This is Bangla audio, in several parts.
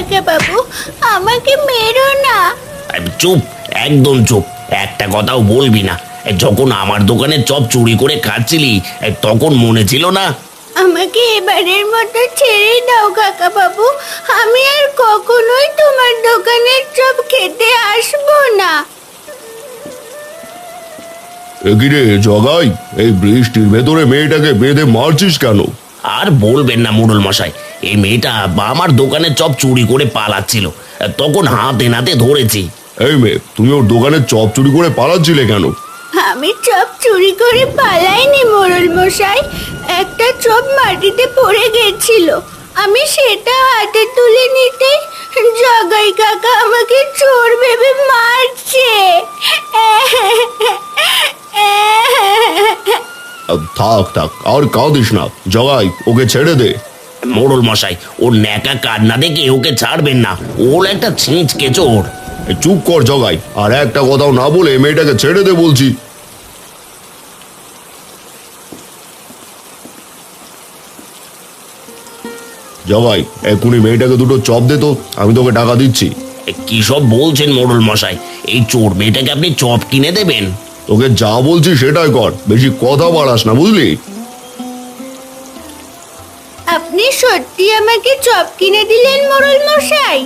কাকা বাবু, আমাকে মেরো না। চুপ, একদম চুপ, একটা কথাও বলবি না। যখন আমার দোকানে চপ চুরি করে খাচ্ছিলি তখন মনে ছিল না? আমাকে এবারের মতো ছেড়ে দাও কাকা বাবু, আমি আর কখনোই তোমার দোকানের চপ খেতে আসবো না। এগিরে জগাই, এই বৃষ্টির ভেতরে মেয়েটাকে বেঁধে মারছিস কেন? আর বলবেন না মোড়ল মশাই, এই মেয়েটা আমার দোকানে চপ চুরি করে পালাচ্ছিল, তখন হাতে নাতে ধরেছি। এই মেয়ে, তুমি ওর দোকানে চপ চুরি করে পালাচ্ছিলে কেন? আমি চপ চুরি করে পালাইনি মোড়ল মশাই, একটা চপ মাটিতে পড়ে গেছিল, আমি সেটা হাতে তুলে নিতে জগাই কাকা আমাকে চোর ভেবে মারছে। থাক থাক, আর কাঁদিস না জগাই, ওকে ছেড়ে দে। মোড়ল মশাই, ওর ন্যাকা কান্না দেখে ওকে ছাড়বেন না, ওর একটা ছিঁচকে চোর। চুপ কর জগাই, আর একটা কথাও না বলে মেয়েটাকে ছেড়ে দে বলছি। জগাই, এক্ষুনি মেয়েটাকে দুটো চপ দে তো, আমি তোকে টাকা দিচ্ছি। কি সব বলছেন মোড়ল মশাই? এই চোর মেয়েটাকে আপনি চপ কিনে দেবেন? তোকে যা বলছি সেটাই কর, বেশি কথা বাড়াস না, বুঝলি? আপনি সত্যি আমাকে চপ কিনে দিলেন মোড়ল মশাই?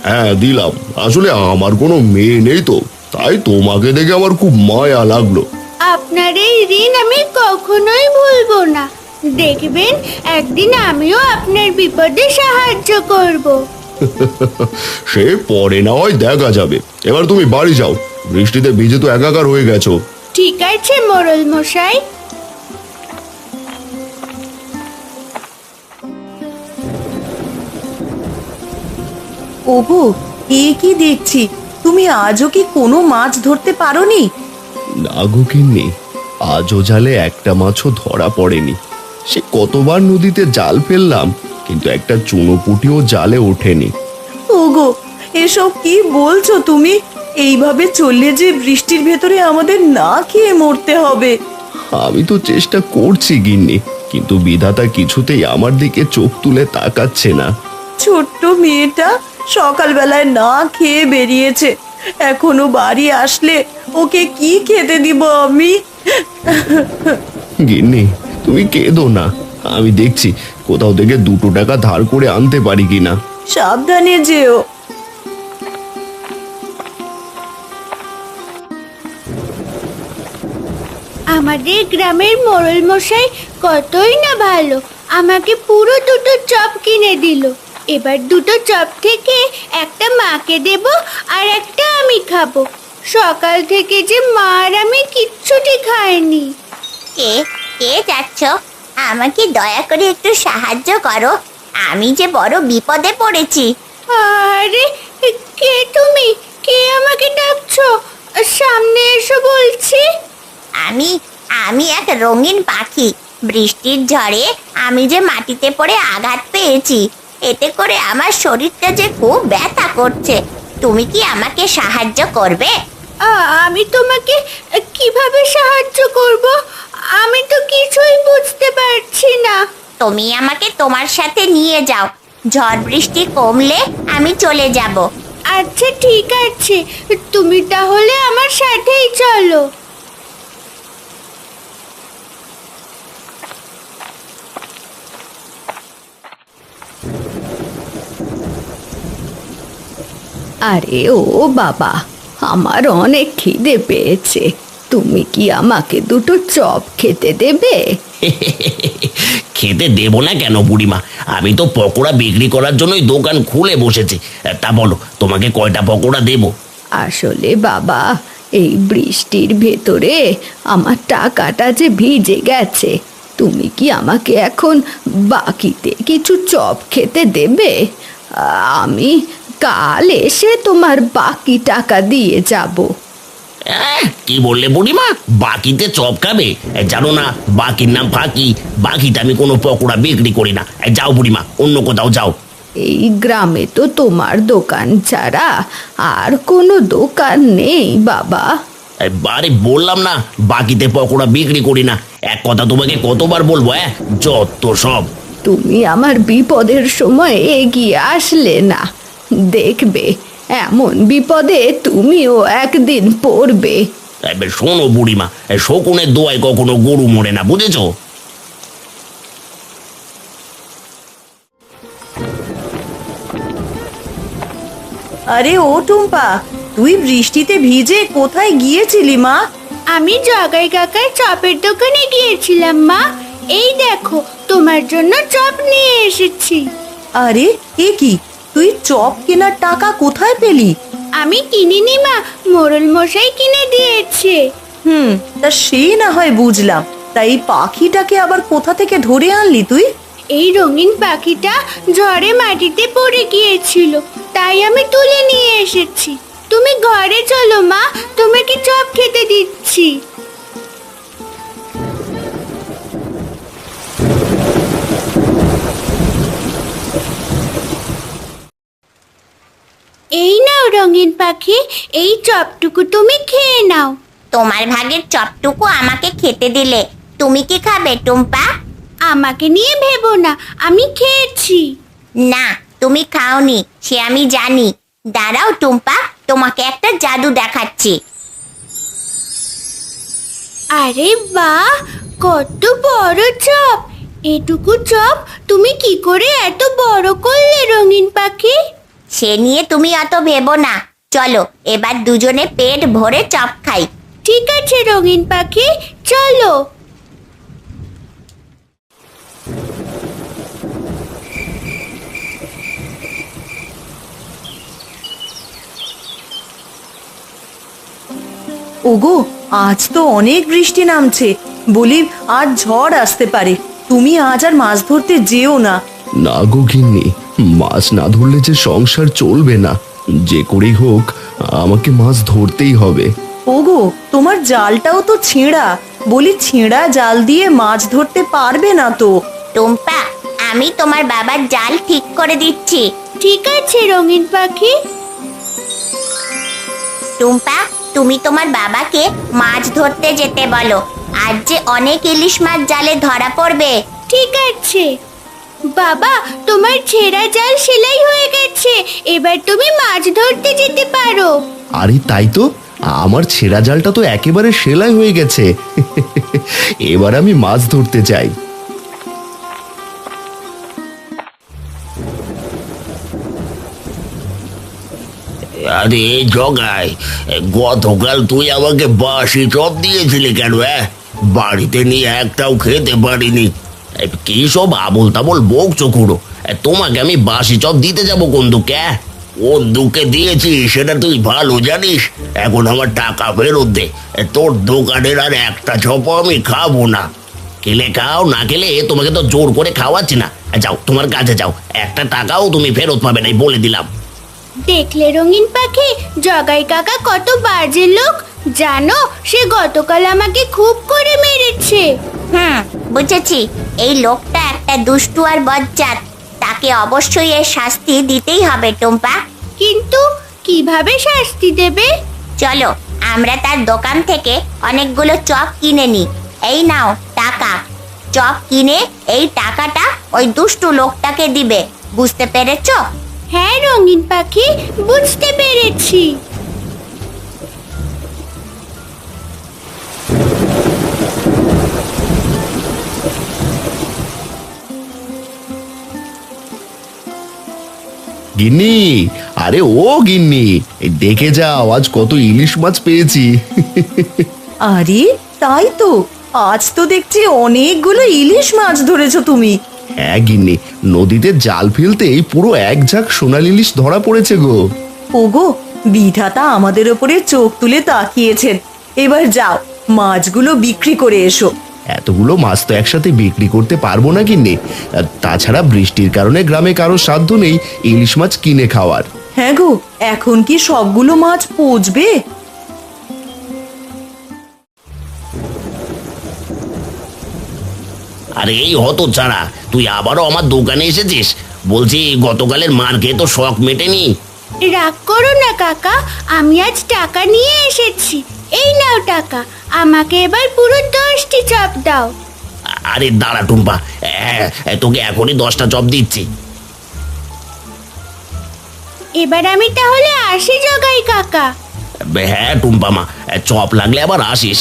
হ্যাঁ দিলাম, আসলে আমার কোনো মেয়ে নেই তো, তাই তোমাকে দেখে আমার খুব মায়া লাগলো। আপনার এই ঋণ আমি কখনোই ভুলবো না, দেখবেন একদিন আমিও আপনার বিপদে সাহায্য করব। সে পরে না হয় দেখা যাবে, এবার তুমি বাড়ি যাও, বৃষ্টিতে ভিজে তো একাকার হয়ে গেছো। ঠিক আছে মোড়ল মশাই। ওগো, এ কি দেখছি, তুমি আজও কি কোনো মাছ ধরতে পারোনি? না গো গিন্নি, আজও জালে একটা মাছও ধরা পড়েনি। সে কতবার নদীতে জাল ফেললাম, কিন্তু একটা চুনোপুটিও জালে ওঠেনি। ওগো, এসব কি বলছো তুমি? এইভাবে চললে যে বৃষ্টির ভেতরে আমাদের না খেয়ে মরতে হবে। আমি তো চেষ্টা করছি গিন্নি, কিন্তু বিধাতা কিছুতেই আমার দিকে চোখ তুলে তাকাচ্ছে না। ছোট্ট মেয়েটা সকালবেলায় না খেয়ে বেরিয়েছে, এখনো বাড়ি আসলে ওকে কি খেতে দিব আমি? গিন্নি, তুমি কেঁদো না, আমি দেখছি কোথাও থেকে 2 টাকা ধার করে আনতে পারি কিনা। সাবধানে যেও। আমাদের গ্রামের মোড়ল মশাই কতই না ভালো, আমাকে পুরো 2টো চপ কিনে দিল। এবার 2টো চপ থেকে একটা মাকে দেব আর একটা আমি খাবো। সকাল থেকে যে মা আর আমি কিচ্ছুটি খাইনি। কে কে যাচ্ছ? আমাকে দয়া করে একটু সাহায্য করো, আমি যে বড় বিপদে পড়েছি। আরে কে তুমি? কে আমাকে ডাকছো? সামনে এসো বলছি। আমি আমি এক রঙিন পাখি, বৃষ্টির ঝড়ে আমি যে মাটিতে পড়ে আঘাত পেয়েছি, এতে করে আমার শরীরটা যে খুব ব্যথা করছে। তুমি কি আমাকে সাহায্য করবে? আমি তোমাকে কিভাবে সাহায্য করব? আমি তো কিছুই বুঝতে পারছি না। তুমি আমাকে তোমার সাথে নিয়ে যাও, ঝড় বৃষ্টি কমলে আমি চলে যাব। আচ্ছা ঠিক আছে, তুমি তাহলে আমার সাথেই চলো। আরে ও বাবা, আমার অনেক খিদে পেয়েছে, তুমি কি আমাকে 2টো চপ খেতে দেবে? খেতে দেবো না কেন বুড়িমা, আমি তো পকোড়া বিক্রি করার জন্যই দোকান খুলে বসেছি। তা বলো, তোমাকে কয়টা পকোড়া দেবো? আসলে বাবা, এই বৃষ্টির ভেতরে আমার টাকাটা যে ভিজে গেছে, তুমি কি আমাকে এখন বাকিতে কিছু চপ খেতে দেবে? আমি কাল এসে তোমার বাকি টাকা দিয়ে যাব। কি বললে বুড়িমা? বাকিতে চপ খাবে? জানো না বাকির নাম ফাঁকি, বাকিতে আমি কোনো পকোড়া বিক্রি করি না। যাও বুড়িমা, অন্য কোথাও যাও। এই গ্রামে তো তোমার দোকান ছাড়া আর কোনো দোকান নেই বাবা। আরে বললাম না বাকিতে পকোড়া বিক্রি করি না, এক কথা তোমাকে কতবার বলবো? যত সব। তুমি আমার বিপদের সময় এগিয়ে আসলে না, দেখবে এমন বিপদে তুমিও একদিন পড়বে। এবার শোনো বুড়িমা, শকুনের দোয়ায় কখনো গরু মরে না, বুঝেছো? আরে ও টুম্পা, তুই বৃষ্টিতে ভিজে কোথায় গিয়েছিলি মা? আমি জগাই কাকার চপের দোকানে গিয়েছিলাম মা। এই দেখো তোমার জন্য চপ নিয়ে এসেছি। আরে এ কি, তুই চপ কেনার টাকা কোথায় পেলি? আমি কিনিনি মা, মোড়ল মশাই কিনে দিয়েছে। তা সে না হয় বুঝলাম, তাই এই পাখিটাকে আবার কোথা থেকে ধরে আনলি তুই? এই রঙিন পাখিটা ঝড়ে মাটিতে পড়ে গিয়েছিল, তাই আমি তুলে নিয়ে এসেছি। তুমি ঘরে চলো মা, তোমাকে চপ খেতে দিচ্ছি। এই নাও রঙিন পাখি, এই চপটুকু তুমি খেয়ে নাও। তোমার ভাগের চপটুকু আমাকে খেতে দিলে, তুমি কি খাবে টুম্পা? আমাকে নিয়ে ভেবো না, আমি খেয়েছি। না, তুমি খাওনি সে আমি জানি। দাঁড়াও টুম্পা, তোমাকে একটা জাদু দেখাচ্ছি। আরে বাহ, কত বড় চপ! এটুকু চপ তুমি কি করে এত বড় করলে রঙিন পাখি? সে নিয়ে তুমি অত ভেবো না, চলো এবার দুজনে পেট ভরে চপ খাই। ঠিক আছে রঙিন পাখি, চলো। ওগো, আজ তো অনেক বৃষ্টি নামছে, বলি আর ঝড় আসতে পারে। তুমি আজ আর মাছ ধরতে যেও না। না গো গিন্নি, মাছ না ধরলে যে সংসার চলবে না। যে করেই হোক আমাকে মাছ ধরতেই হবে। ওগো, তোমার জালটাও তো ছেঁড়া, বলি ছেঁড়া জাল দিয়ে মাছ ধরতে পারবে না তো? টুম্পা, আমি তোমার বাবার জাল ঠিক করে দিচ্ছি। ঠিক আছে রঙিন পাখি। টুম্পা, তুমি তোমার বাবাকে মাছ ধরতে যেতে বলো। আজ যে অনেক ইলিশ মাছ জালে ধরা পড়বে। ঠিক আছে বাবা, তোমার ছেঁড়া জাল সেলাই হয়ে গেছে, এবার তুমি মাছ ধরতে যেতে পারো। আরে তাই তো, আমার ছেঁড়া জালটা তো একেবারে সেলাই হয়ে গেছে। এবার আমি মাছ ধরতে চাই। আরে জগাই, গতকাল তুই আমাকে বাসি চপ দিয়েছিলি কেন? বাড়িতে নিয়ে একটাও খেতে পারিনি। কি সব আবোল তাবোল বকছো খুড়ো? তোমাকে আমি বাসি চপ দিতে যাবো কোন দুঃখে? কোন দুঃখে দিয়েছি সেটা তুই ভালো জানিস। এখন আমার টাকা ফেরত দে। তোর দোকানের আর একটা চপও আমি খাবো না। খেলে খাও, না খেলে তোমাকে তো জোর করে খাওয়াচ্ছি না। যাও তোমার কাছে যাও, একটা টাকাও তুমি ফেরত পাবে না, বলে দিলাম। দেখলে রঙিন পাখি, জগাই কাকা কত বাজে লোক জানো? সে গতকাল আমাকে খুব করে মেরেছে। বুঝেছি, এই লোকটা একটা দুষ্টু আর বজ্জাত। তাকে অবশ্যই এর শাস্তি দিতেই হবে টুম্পা। কিন্তু কিভাবে শাস্তি দেবে? চলো আমরা তার দোকান থেকে অনেকগুলো চপ কিনে নিই। এই নাও টাকা। চপ কিনে এই টাকাটা ওই দুষ্টু লোকটাকে দিবে, বুঝতে পেরেছো? হ্যাঁ রঙিন পাখি, বুঝতে পেরেছি। গিন্নি, আরে ও গিন্নি, এই দেখে যাও আজ কত ইলিশ মাছ পেয়েছি। আরে তাই তো, আজ তো দেখছি অনেকগুলো ইলিশ মাছ ধরেছো তুমি। হ্যাঁ গিন্নি, নদীতে জাল ফেলতেই পুরো এক ঝাঁক সোনালি ইলিশ ধরা পড়েছে গো। ওগো, বিধাতা আমাদের ওপরে চোখ তুলে তাকিয়েছেন। এবার যাও, মাছগুলো বিক্রি করে এসো। এতগুলো মাছ তো একসাথে বিক্রি করতে পারবো না গিন্নি। আর তাছাড়া বৃষ্টির কারণে গ্রামে কারো সাধ্য নেই ইলিশ মাছ কিনে খাওয়ার। হ্যাঁ গো, এখন কি সবগুলো মাছ পচবে? আরে এই হতচ্ছাড়া, তুই আবারও আমার দোকানে এসেছিস? বলছি গতকালের মার খেয়ে তো শখ মেটেনি। রাগ করো না কাকা, আমি আজ টাকা নিয়ে এসেছি। এই নাও টাকা, আমাকে এবার পুরো 10টি চপ দাও। আরে দাঁড়া টুম্পা, তোকে এখনই 10টা চপ দিচ্ছি। এবার আমি তাহলে আসি জগাই কাকা। হ্যাঁ টুম্পা মা, চপ লাগলে আবার আসিস।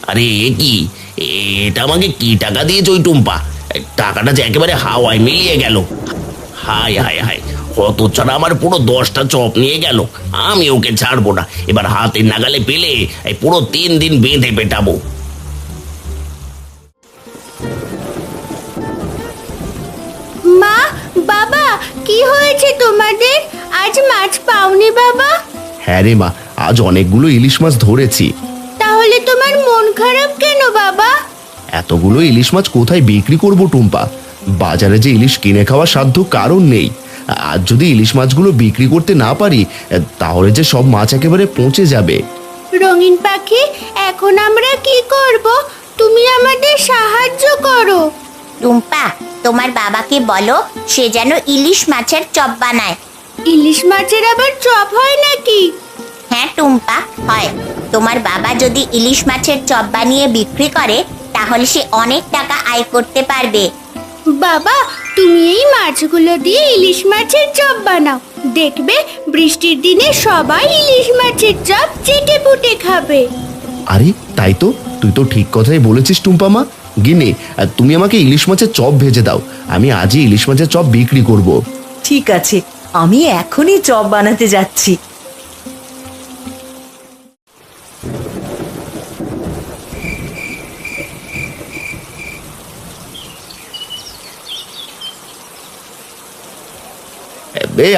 আরে এ কি, এটা আমাকে কি টাকা দিয়েছ ওই টুম্পা? টাকাটা যে একেবারে হাওয়ায় মিলিয়ে গেল। হায় হায় হায়, কত ছাড়া আমার পুরো 10টা চপ নিয়ে গেল। আমি ওকে ছাড়বো না, এবার হাতের নাগালে পেলে এই পুরো 3 দিন বেঁধে পেটাবো। মা, বাবা, কি হয়েছে তোমাদের? আজ মাছ পাওনি বাবা? হ্যাঁ রে মা, আজ অনেকগুলো ইলিশ মাছ ধরেছি। তাহলে তোমার মন খারাপ কেন বাবা? এতগুলো ইলিশ মাছ কোথায় বিক্রি করব টুম্পা? বাজারে যে ইলিশ কিনে খাওয়ার সাধ্য কারণ নেই। আজ যদি ইলিশ মাছগুলো বিক্রি করতে না পারি, তাহলে যে সব মাছ একেবারে পচে যাবে। রঙিন পাখি, এখন আমরা কি করব? তুমি আমাদের সাহায্য করো। টুম্পা, তোমার বাবাকে বলো সে যেন ইলিশ মাছের চপ বানায়। ইলিশ মাছের আবার চপ হয় নাকি? হ্যাঁ টুম্পা, হয়। তোমার বাবা যদি ইলিশ মাছের চপ বানিয়ে বিক্রি করে তাহলে সে অনেক টাকা আয় করতে পারবে। বাবা, তুমি এই মাছগুলো দিয়ে ইলিশ মাছের চপ বানাও, দেখবে বৃষ্টির দিনে সবাই ইলিশ মাছের চপ চেটে পুটে খাবে। আরে তাই তো, তুই তো ঠিক কথাই বলেছিস টুম্পা মা। গিন্নি, তুমি আমাকে ইলিশ মাছের চপ ভেজে দাও, আমি আজই ইলিশ মাছের চপ বিক্রি করব। ঠিক আছে, আমি এখনই চপ বানাতে যাচ্ছি।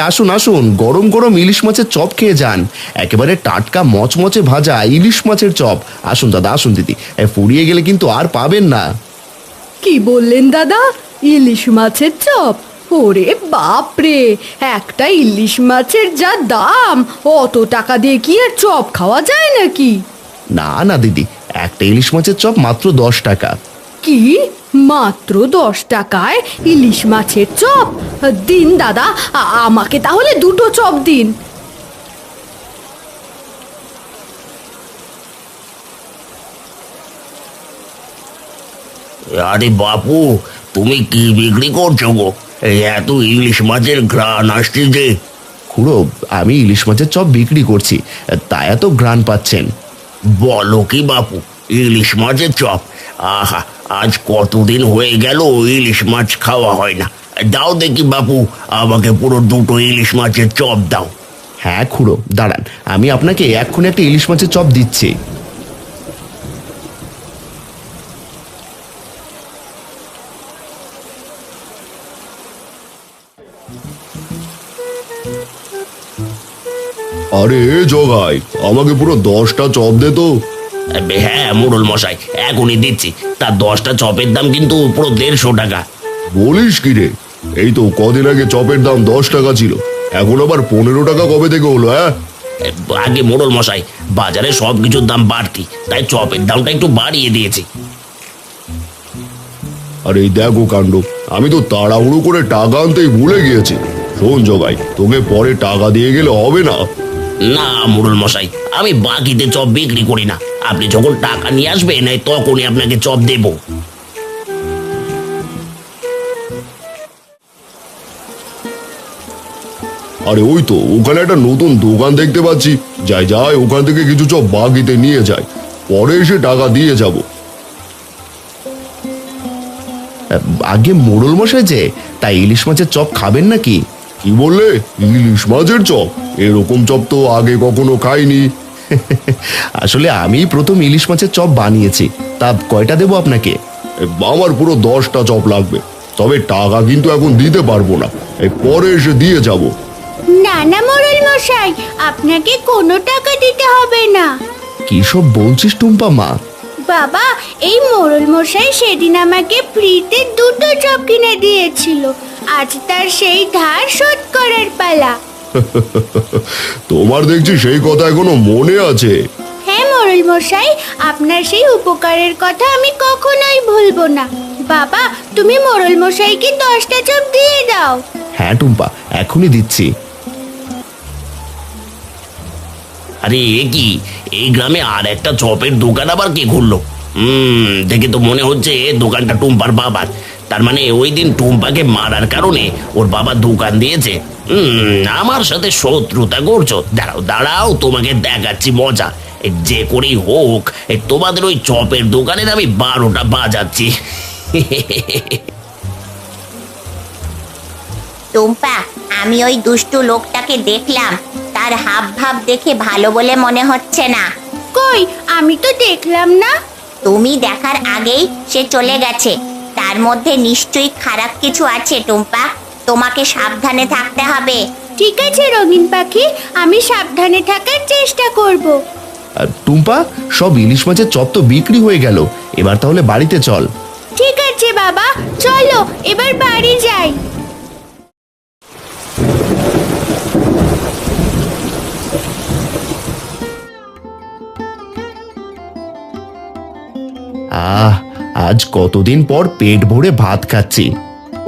আসুন আসুন, গরম গরম ইলিশ মাছের চপ খেয়ে যান। একেবারে টাটকা মচমচে ভাজা ইলিশ মাছের চপ। আসুন দাদা, আসুন দিদি, ফুরিয়ে গেলে কিন্তু আর পাবেন না। কি বললেন দাদা? ইলিশ মাছের চপ? ওরে বাপরে, একটা ইলিশ মাছের যা দাম, অত টাকা দিয়ে কি আর চপ খাওয়া যায় নাকি? না না দিদি, একটা ইলিশ মাছের চপ মাত্র 10 টাকা। কি, মাত্র 10 টাকায় ইলিশ মাছের চপ? দিন দাদা, আমাকে তাহলে 2টো চপ দিন। আরে বাপু, তুমি কি বিক্রি করছো গো? এই এত ইলিশ মাছের ঘ্রাণ আসছে যে। খুড়ো, আমি ইলিশ মাছের চপ বিক্রি করছি, তা এত ঘ্রাণ পাচ্ছেন? বলো কি বাপু, ইলিশ মাছের চপ? আহা, আজ কতদিন হয়ে গেল ইলিশ মাছ খাওয়া হয় না। দাও দেখি বাপু, আমাকে পুরো 2টো ইলিশ মাছের চপ দাও। হ্যাঁ খুড়ো, দাঁড়ান, আমি আপনাকে এক্ষুনি একটা ইলিশ মাছের চপ দিচ্ছি। আরে জগাই, আমাকে পুরো 10টা চপ দে তো। হ্যাঁ মোড়ল মশাই, এখনই দিচ্ছি। তার 10টা চপের দাম কিন্তু পুরো 150 টাকা। বলিস কি রে, এই তো কদিন আগে চপের দাম 10 টাকা ছিল, এখন আবার 15 টাকা কবে থেকে হলো? হ্যাঁ আগে মোড়ল মশাই, বাজারে সব কিছুর দাম বাড়তি, তাই চপের দামটা একটু বাড়িয়ে দিয়েছি। আরে এই দেখো কাণ্ড, আমি তো তাড়াহুড়ো করে টাকা আনতেই ভুলে গিয়েছি। শোন জগাই, তোকে পরে টাকা দিয়ে গেলে হবে না। না মোড়ল মশাই, আমি বাকিতে চপ বিক্রি করি না। আপনি যখন টাকা নিয়ে আসবেন তখনই আপনাকে চপ দেব। আরে ওই তো ওখানে একটা নতুন দোকান দেখতে পাচ্ছি, যাই যাই ওখান থেকে কিছু চপ বাকিতে নিয়ে যাই, পরে এসে টাকা দিয়ে যাব। আগে মোড়ল মশাই যে, তাই ইলিশ মাছের চপ খাবেন নাকি? কি বললে, ইলিশ মাছের চপ? এরকম চপ তো আগে কখনো খাইনি। আসলে আমি প্রথম ইলিশ মাছের চপ বানিয়েছি, তা কয়টা দেবো আপনাকে? আমার পুরো 10টা চপ লাগবে, তবে টাকা কিন্তু এখন দিতে পারবো না, পরে এসে দিয়ে যাব। না না মোড়ল মশাই, আপনাকে কোনো টাকা দিতে হবে না। কি সব বলছিস টুম্পা মা? বাবা, এই মোড়ল মশাই সেদিন আমাকে ফ্রিতে 2টো চপ কিনে দিয়েছিল, আজ তার সেই ধার শোধ করার পালা। তোমার দেখছি সেই কথা এখনো মনে আছে। হ্যাঁ মোড়ল মশাই, আপনার সেই উপকারের কথা আমি কখনোই ভুলবো না। বাবা, তুমি মোড়ল মশাইকে 10টা চপ দিয়ে দাও। হ্যাঁ টুম্পা, এখনই দিচ্ছি। আরে এ কি, এই গ্রামে আর একটা চপের দোকান আবার কে খুললো? দেখে তো মনে হচ্ছে দোকানটা টুম্পার বাবার। তার মানে ওই দিন টুম্পাকে মারার কারণে ওর বাবা দোকান দিয়েছে। আমার সাথে শত্রুতা করছো? দাঁড়াও দাঁড়াও, তোমাকে দেখাচ্ছি মজা। যে করেই হোক তোমাদের ওই চপের দোকানের আমি 12টা বাজাচ্ছি। টুম্পা, আমি ওই দুষ্টু লোকটাকে দেখলাম, তার হাব ভাব দেখে ভালো বলে মনে হচ্ছে না। কই, আমি তো দেখলাম না। তুমি দেখার আগেই সে চলে গেছে, তার মধ্যে নিশ্চয়ই খারাপ কিছু আছে টুম্পা, তোমাকে সাবধানে থাকতে হবে। ঠিক আছে রঙিন পাখি, আমি সাবধানে থাকার চেষ্টা করব। আর টুম্পা, সব ইলিশ মাছের চপ তো বিক্রি হয়ে গেল, এবার তাহলে বাড়িতে চল। ঠিক আছে বাবা, চলো এবার বাড়ি যাই। আজ কতদিন পর পেট ভরে ভাত খাচ্ছি।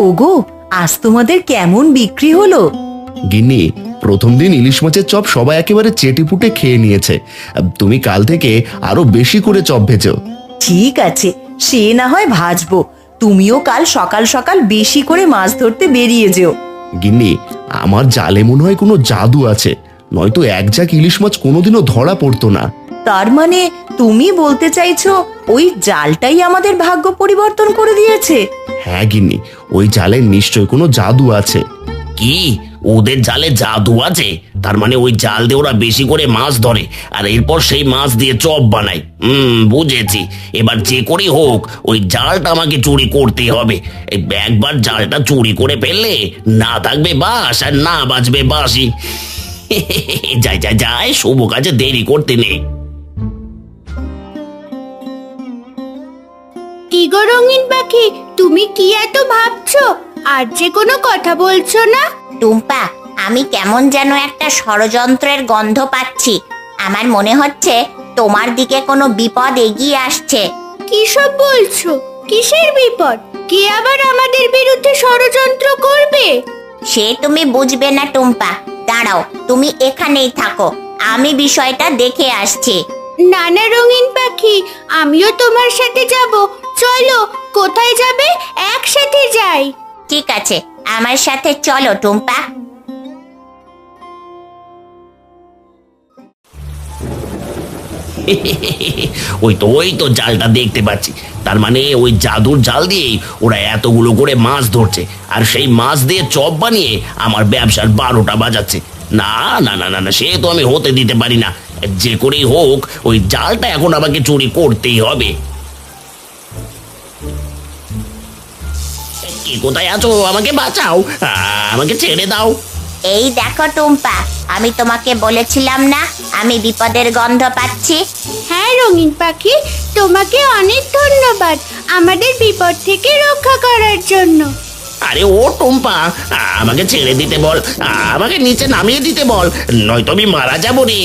ওগো, আজ তোমাদের কেমন বিক্রি হলো? গিন্নি, প্রথম দিন ইলিশ মাছের চপ সবাই একেবারে চেটেপুটে খেয়ে নিয়েছে। তুমি কাল থেকে আরো বেশি করে চপ ভেজো। ঠিক আছে, সে না হয় ভাজবো, তুমিও কাল সকাল সকাল বেশি করে মাছ ধরতে বেরিয়ে যেও। গিন্নি, আমার জালে মনে হয় কোনো জাদু আছে, নয়তো এক ঝাঁক ইলিশ মাছ কোনোদিনও ধরা পড়তো না। তার মানে তুমি বলতে চাইছো ওই জালটাই আমাদের ভাগ্য পরিবর্তন করে দিয়েছে? হ্যাঁ গিন্নি, ওই জালে নিশ্চয় কোনো জাদু আছে। কি, ওদের জালে জাদু আছে? তার মানে ওই জাল দিয়ে ওরা বেশি করে মাছ ধরে আর এরপর সেই মাছ দিয়ে চপ বানায়। বুঝেছি। এবার যে করে হোক ওই জালটা আমাকে চুরি করতেই হবে। এই একবার জালটা চুরি করে ফেললে না থাকবে বাস আর না বাজবে বাসি। যাই যাই যাই, শুভ কাজে দেরি করতে নেই। কি গো রঙিন পাখি, তুমি কি এত ভাবছো? আর যে কোনো কথা বলছো না? টুম্পা, আমি কেমন যেন একটা ষড়যন্ত্রের গন্ধ পাচ্ছি। আমার মনে হচ্ছে তোমার দিকে কোনো বিপদ এগিয়ে আসছে। কি সব বলছো? কিসের বিপদ? কে আবার আমাদের বিরুদ্ধে ষড়যন্ত্র করবে? সে তুমি বুঝবে না টুম্পা, দাঁড়াও, তুমি এখানেই থাকো, আমি বিষয়টা দেখে আসছি। নানা রঙিন পাখি, আমিও তোমার সাথে যাব। চলো, কোথায় যাবে? একসাথে যাই। ঠিক আছে, আমার সাথে চলো টুম্পা। ওই তো জালটা দেখতে পাচ্ছি। তার মানে ওই জাদুর জাল দিয়েই ওরা এতগুলো করে মাছ ধরছে আর সেই মাছ দিয়ে চপ বানিয়ে আমার ব্যবসার 12টা বাজাচ্ছে। না না না না না, সে তো আমি হতে দিতে পারি না। যে করেই হোক ওই জালটা এখন আমাকে চুরি করতেই হবে। কে কোথায় আছো? আমাকে বাঁচাও, আমাকে ছেড়ে দাও। এই দেখো টুম্পা, আমি তোমাকে বলেছিলাম না আমি বিপদের গন্ধ পাচ্ছি। হ্যাঁ রঙিন পাখি, তোমাকে অনেক ধন্যবাদ আমাদের বিপদ থেকে রক্ষা করার জন্য। আরে ও টুম্পা, আমাকে ছেড়ে দিতে বল, আমাকে নিচে নামিয়ে দিতে বল, নয়তো আমি মারা যাবো রে।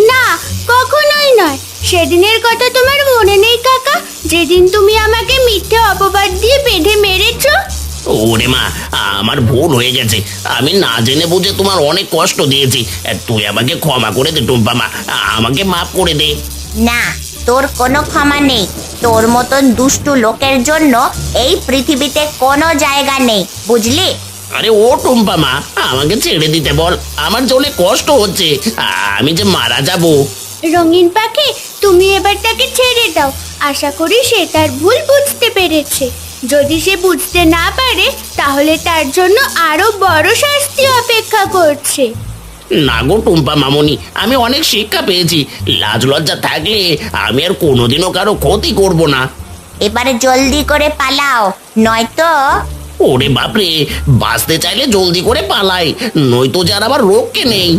না, কখনোই নয়। সেদিনের কথা তোমার মনে নেই কাকা, যেদিন তুমি আমাকে মিথ্যে অপবাদ দিয়ে বেঁধে মেরেছো? ওরে মা, আমার ভুল হয়ে গেছে। আমি না জেনে বুঝে তোমার অনেক কষ্ট দিয়েছি। তুই আমাকে ক্ষমা করে দে টুম্পা মা, আমাকে মাফ করে দে। না, তোর কোনো ক্ষমা নেই। তোর মতন দুষ্টু লোকের জন্য এই পৃথিবীতে কোনো জায়গা নেই, বুঝলি? আরে ও টুম্পা মা, আমাকে ছেড়ে দিতে বল, আমার যে অনেক কষ্ট হচ্ছে, আমি যে মারা যাব। রঙিন পাখি, তুমি এবার তাকে ছেড়ে দাও। আশা করি সে তার ভুল বুঝতে পেরেছে। যদি সে বুঝতে না পারে তাহলে তার জন্য আরো বড় শাস্তি অপেক্ষা করছে। না গো টুম্পা মামনি, আমি অনেক শিক্ষা পেয়েছি। লাজ লজ্জা থাকলে আমি আর কোনোদিনও কারো ক্ষতি করব না। এবারে জলদি করে পালাও, নয়তো ওরে বাপরে, বাঁচতে চাইলে জলদি করে পালাই, নয়তো যার আবার রক্ষে নেই।